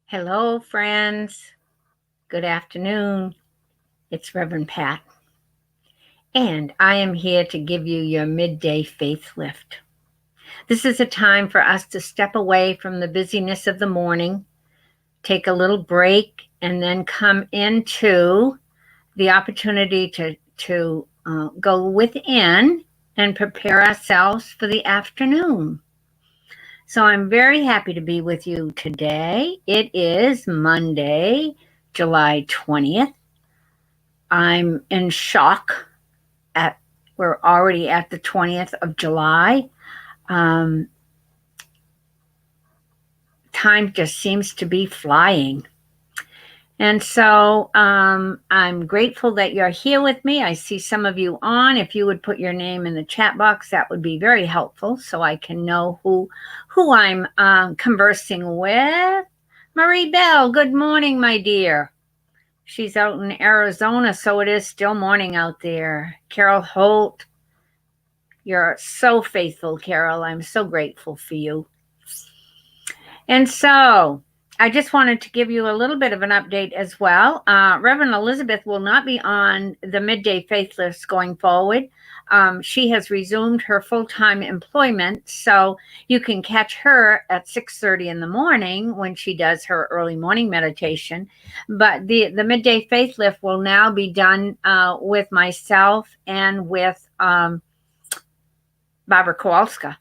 Hello, friends. Good afternoon. It's Reverend Pat, and I am here to give you your midday faith lift. This is a time for us to step away from the busyness of the morning, take a little break, and then come into the opportunity to go within and prepare ourselves for the afternoon. So I'm very happy to be with you today. It is Monday, July 20th. I'm in shock at we're already at the 20th of July. Um, Time just seems to be flying. And so I'm grateful that you're here with me. I see some of you on. If you would put your name in the chat box, that would be very helpful so I can know who I'm conversing with. Marie Bell, good morning, my dear. She's out in Arizona, so it is still morning out there. Carol Holt, you're so faithful, Carol. I'm so grateful for you. And so I just wanted to give you a little bit of an update as well. Reverend Elizabeth will not be on the Midday Faith List going forward. She has resumed her full-time employment, so you can catch her at 6:30 in the morning when she does her early morning meditation. But the Midday Faith Lift will now be done with myself and with Barbara Kowalska.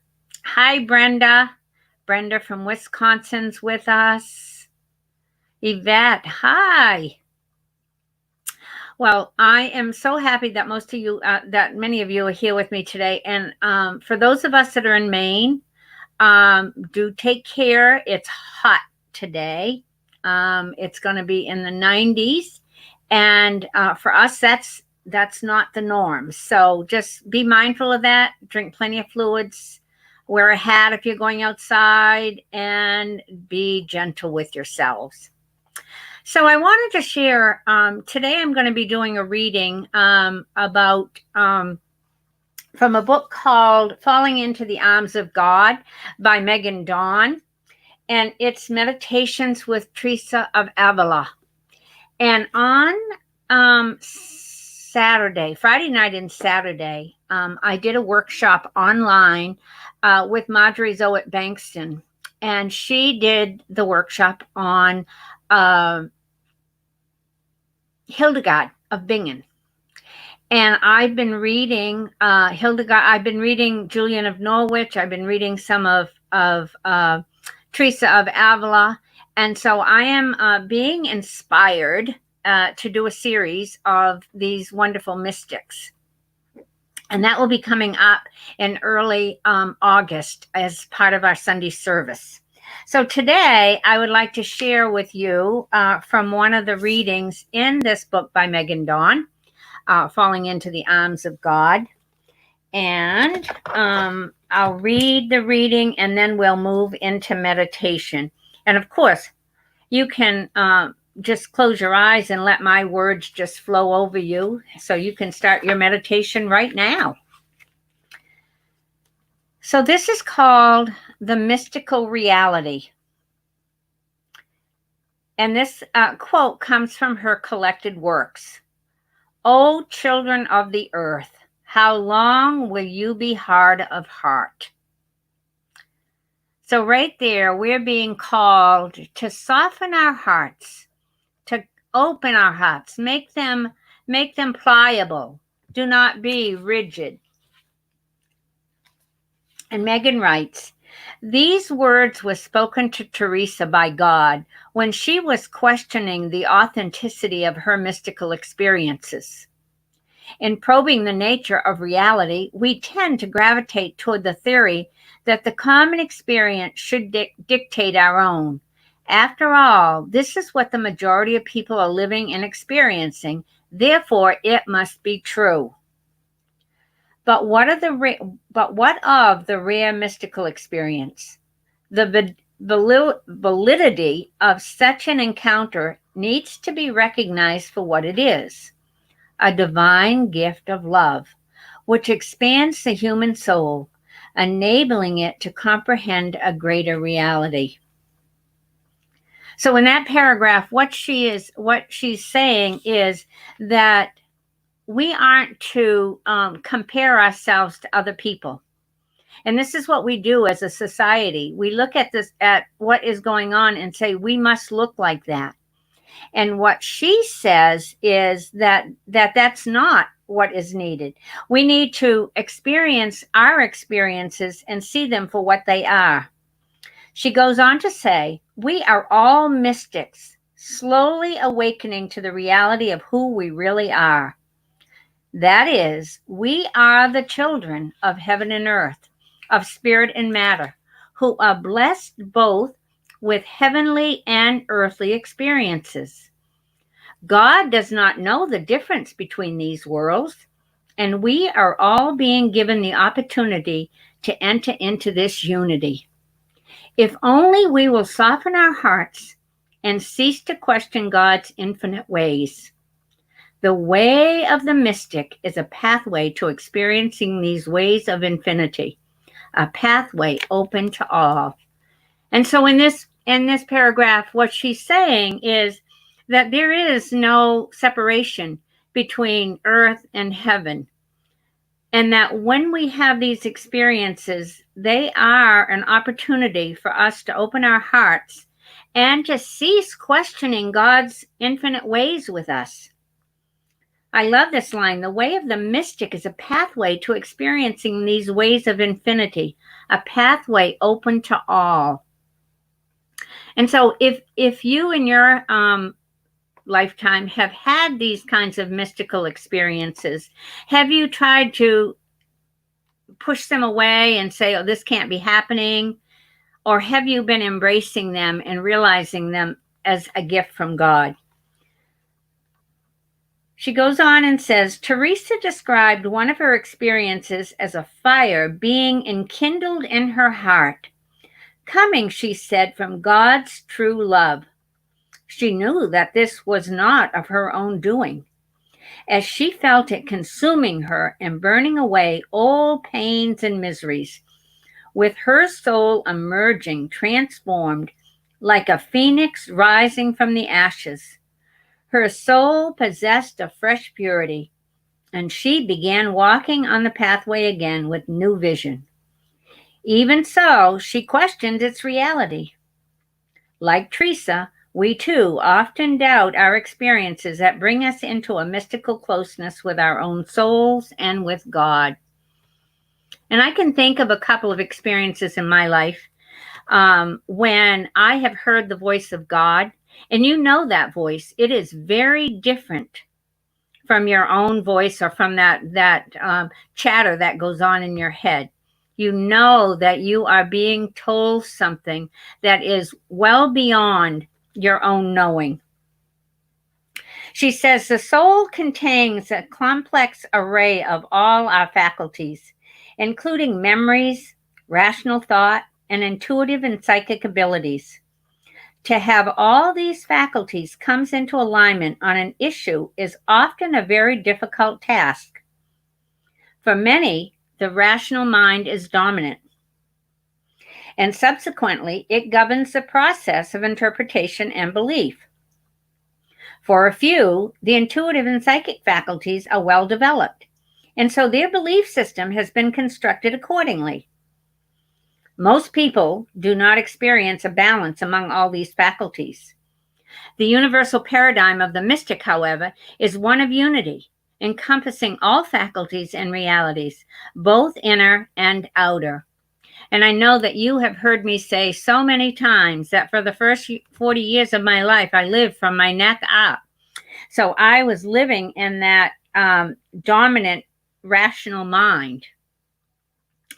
Hi, Brenda. Brenda from Wisconsin's with us. Yvette, hi. Well, I am so happy that most of you, that many of you are here with me today. And for those of us that are in Maine, do take care. It's hot today. It's going to be in the 90s. And for us, that's not the norm. So just be mindful of that. Drink plenty of fluids. Wear a hat if you're going outside, and be gentle with yourselves. So I wanted to share, today I'm going to be doing a reading about from a book called Falling into the Arms of God by Megan Dawn. And it's Meditations with Teresa of Avila. And on Saturday, Friday night and Saturday, I did a workshop online with Marjorie Zoet Bankston, and she did the workshop on Hildegard of Bingen. And I've been reading Hildegard. I've been reading Julian of Norwich. I've been reading some of Teresa of Avila, and so I am being inspired to do a series of these wonderful mystics. And that will be coming up in early August as part of our Sunday service. So today I would like to share with you from one of the readings in this book by Megan Dawn, Falling into the Arms of God. And I'll read the reading and then we'll move into meditation. And of course, you can just close your eyes and let my words just flow over you so you can start your meditation right now. So this is called The Mystical Reality. And this quote comes from her collected works. O children of the earth, how long will you be hard of heart? So right there, we're being called to soften our hearts, to open our hearts, make them pliable. Do not be rigid. And Megan writes, these words were spoken to Teresa by God when she was questioning the authenticity of her mystical experiences. In probing the nature of reality, we tend to gravitate toward the theory that the common experience should dictate our own. After all, this is what the majority of people are living and experiencing. Therefore, it must be true. But what of the rare mystical experience? The validity of such an encounter needs to be recognized for what it is, a divine gift of love, which expands the human soul, enabling it to comprehend a greater reality. So in that paragraph, what she's saying is that we aren't to compare ourselves to other people. And this is what we do as a society. We look at what is going on and say, we must look like that. And what she says is that's not what is needed. We need to experience our experiences and see them for what they are. She goes on to say, we are all mystics, slowly awakening to the reality of who we really are. That is, we are the children of heaven and earth, of spirit and matter, who are blessed both with heavenly and earthly experiences. God does not know the difference between these worlds, and we are all being given the opportunity to enter into this unity. If only we will soften our hearts and cease to question God's infinite ways. The way of the mystic is a pathway to experiencing these ways of infinity, a pathway open to all. And so in this paragraph, what she's saying is that there is no separation between earth and heaven. And that when we have these experiences, they are an opportunity for us to open our hearts and to cease questioning God's infinite ways with us. I love this line. The way of the mystic is a pathway to experiencing these ways of infinity, a pathway open to all. And so if you in your lifetime have had these kinds of mystical experiences, have you tried to push them away and say, oh, this can't be happening? Or have you been embracing them and realizing them as a gift from God? She goes on and says, Teresa described one of her experiences as a fire being enkindled in her heart, coming, she said, from God's true love. She knew that this was not of her own doing, as she felt it consuming her and burning away all pains and miseries, with her soul emerging, transformed, like a phoenix rising from the ashes. Her soul possessed a fresh purity, and she began walking on the pathway again with new vision. Even so, she questioned its reality. Like Teresa, we too often doubt our experiences that bring us into a mystical closeness with our own souls and with God. And I can think of a couple of experiences in my life when I have heard the voice of God, and you know that voice. It is very different from your own voice or from that chatter that goes on in your head. You know that you are being told something that is well beyond your own knowing. She says the soul contains a complex array of all our faculties, including memories, rational thought, and intuitive and psychic abilities. To have all these faculties comes into alignment on an issue is often a very difficult task. For many, the rational mind is dominant, and subsequently, it governs the process of interpretation and belief. For a few, the intuitive and psychic faculties are well developed, and so their belief system has been constructed accordingly. Most people do not experience a balance among all these faculties. The universal paradigm of the mystic, however, is one of unity, encompassing all faculties and realities, both inner and outer. And I know that you have heard me say so many times that for the first 40 years of my life, I lived from my neck up. So I was living in that dominant, rational mind.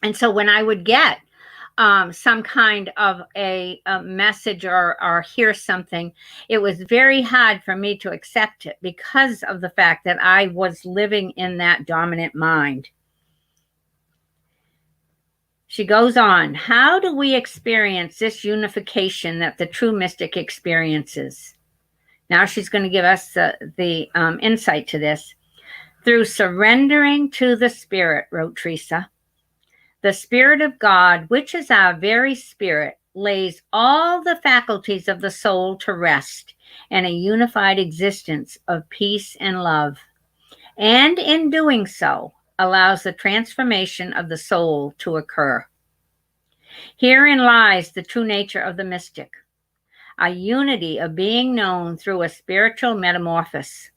And so when I would get some kind of a message or hear something, it was very hard for me to accept it because of the fact that I was living in that dominant mind. She goes on, how do we experience this unification that the true mystic experiences? Now she's going to give us the insight to this. Through surrendering to the Spirit, wrote Teresa. The Spirit of God, which is our very spirit, lays all the faculties of the soul to rest in a unified existence of peace and love, and in doing so, allows the transformation of the soul to occur. Herein lies the true nature of the mystic, a unity of being known through a spiritual metamorphosis.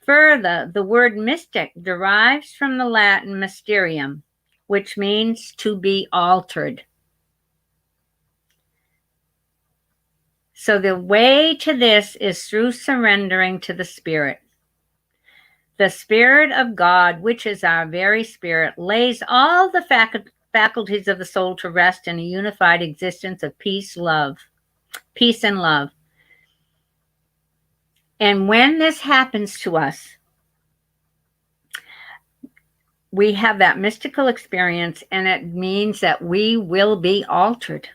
Further, the word mystic derives from the Latin mysterium, which means to be altered. So the way to this is through surrendering to the Spirit. The Spirit of God, which is our very spirit, lays all the faculties of the soul to rest in a unified existence of peace and love. And when this happens to us, we have that mystical experience, and it means that we will be altered.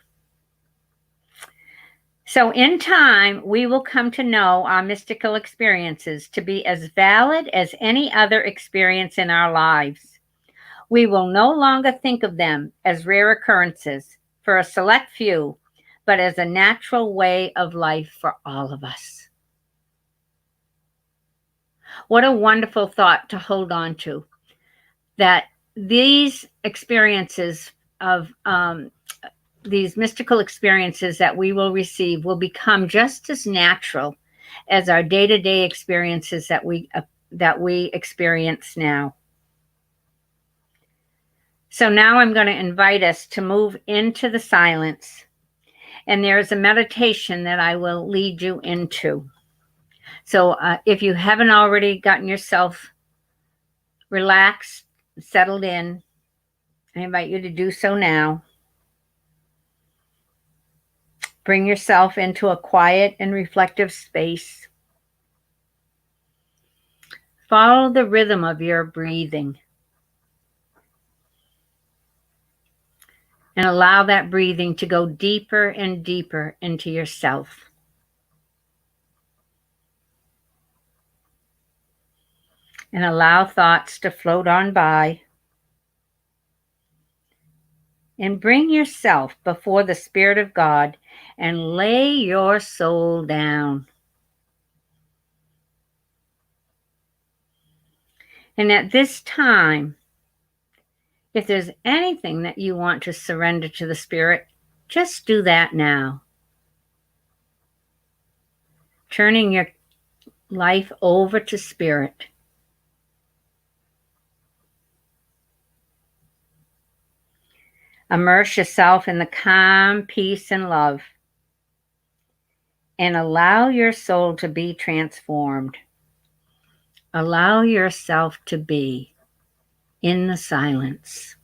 So in time, we will come to know our mystical experiences to be as valid as any other experience in our lives. We will no longer think of them as rare occurrences for a select few, but as a natural way of life for all of us. What a wonderful thought to hold on to, that these experiences of these mystical experiences that we will receive will become just as natural as our day-to-day experiences that we experience now. So now I'm going to invite us to move into the silence, and there's a meditation that I will lead you into. So if you haven't already gotten yourself relaxed, settled in, I invite you to do so now. Bring yourself into a quiet and reflective space. Follow the rhythm of your breathing, and allow that breathing to go deeper and deeper into yourself. And allow thoughts to float on by. And bring yourself before the Spirit of God and lay your soul down. And at this time, if there's anything that you want to surrender to the Spirit, just do that now. Turning your life over to Spirit. Immerse yourself in the calm, peace, and love, and allow your soul to be transformed. Allow yourself to be in the silence.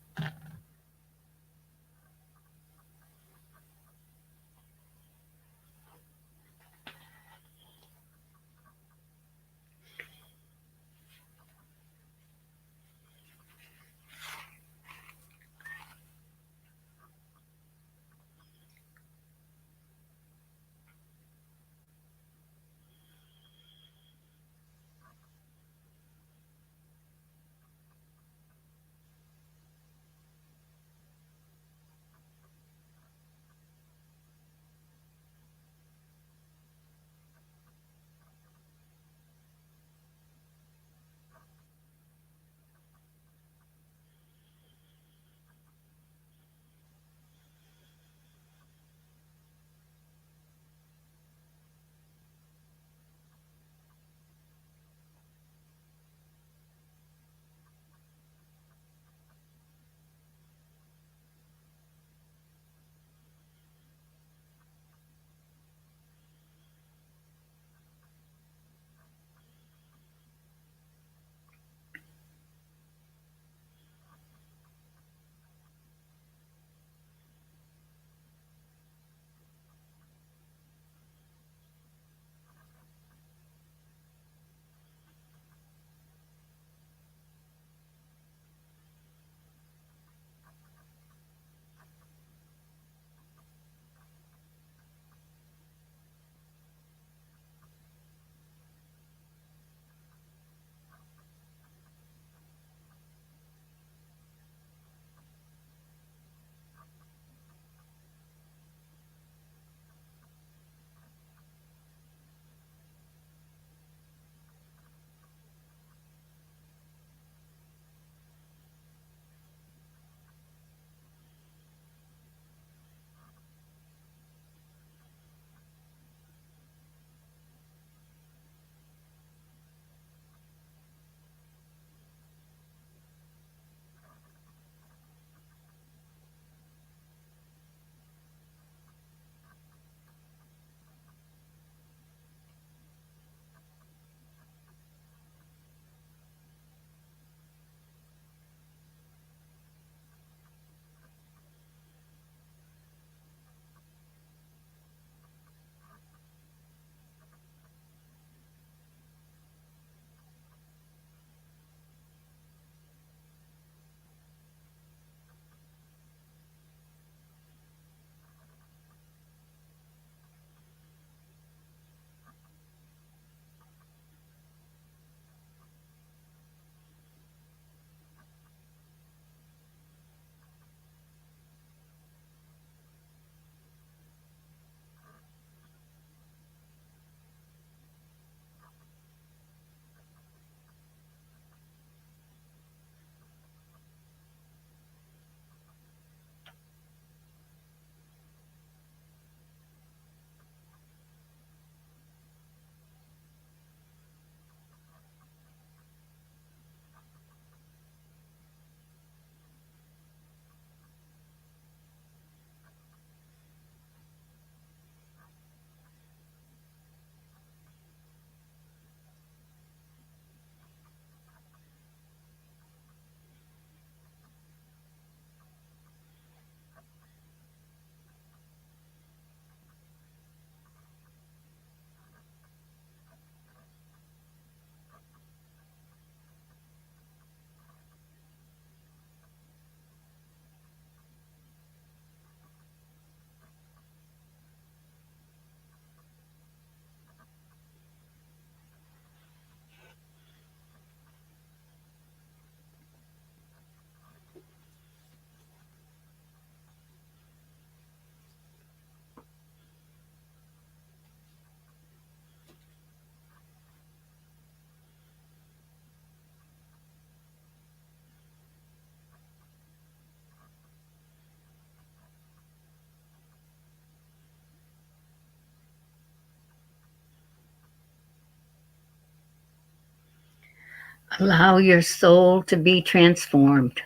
Allow your soul to be transformed.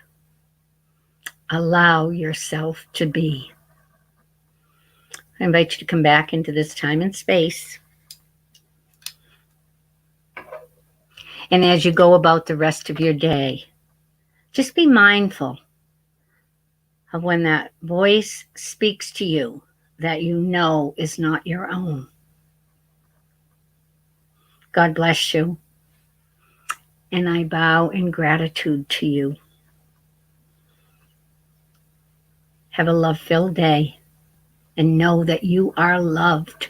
Allow yourself to be. I invite you to come back into this time and space. And as you go about the rest of your day, just be mindful of when that voice speaks to you that you know is not your own. God bless you. And I bow in gratitude to you. Have a love-filled day and know that you are loved.